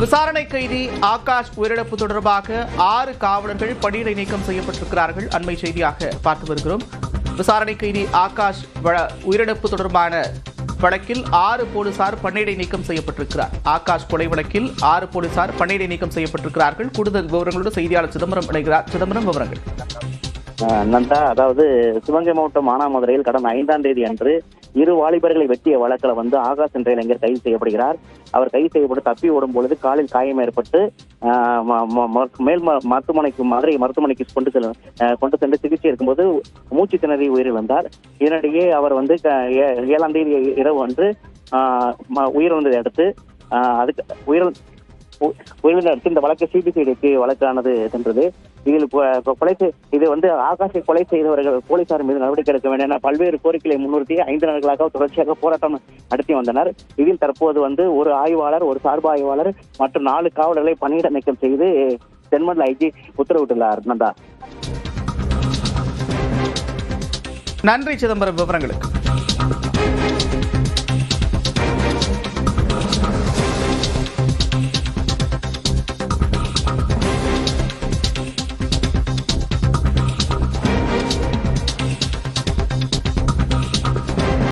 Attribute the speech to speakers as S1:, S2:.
S1: விசாரணை கைதி ஆகாஷ் உயிரிழப்பு தொடர்பாக 6 காவலர்கள் பணியிடை நீக்கம் செய்யப்பட்டிருக்கிறார்கள். அண்மை செய்தியாக பார்த்து வருகிறோம். விசாரணை கைதி ஆகாஷ் உயிரிழப்பு தொடர்பான வழக்கில் 6 போலீசார் பணியிடை நீக்கம் செய்யப்பட்டிருக்கிறார். ஆகாஷ் கொலை வழக்கில் 6 போலீசார் பணியிடை நீக்கம் செய்யப்பட்டிருக்கிறார்கள். கூடுதல் விவரங்களோடு செய்தியாளர் சிதம்பரம் இணைகிறார். சிதம்பரம், விவரங்கள்.
S2: நந்தா, அதாவது சிவகங்கை மாவட்டம் மானாமதுரையில் கடந்த 5ஆம் தேதி அன்று 2 வாலிபர்களை வெட்டிய வழக்கில் ஆகாஷ் என்ற இளைஞர் கைது செய்யப்படுகிறார். அவர் கைது செய்யப்பட்டு தப்பி ஓடும் பொழுது காலில் காயம் ஏற்பட்டு மேல் மதுரை மருத்துவமனைக்கு கொண்டு சென்று சிகிச்சை இருக்கும்போது மூச்சு திணறி உயிரிழந்தார். இதனிடையே அவர் 7ஆம் தேதி இரவு அன்று உயிரிழந்ததை அடுத்து உயிரிழந்த இந்த வழக்கு சிபிசிஐடிக்கு வழக்கானது சென்றது. இதில் ஆகாஷை கொலை செய்தவர்கள் போலீசார் மீது நடவடிக்கை எடுக்க வேண்டும் என பல்வேறு கோரிக்கைகளை முன்னிறுத்தி 5 நாட்களாக தொடர்ச்சியாக போராட்டம் நடத்தி வந்தனர். இதில் தற்போது ஒரு ஆய்வாளர், ஒரு சார்பு ஆய்வாளர் மற்றும் 4 காவலர்களை பணியிட நீக்கம் செய்து தென்மண்டல ஐஜி உத்தரவிட்டுள்ளார். நந்தா,
S1: நன்றி சிதம்பரம், விவரங்களுக்கு.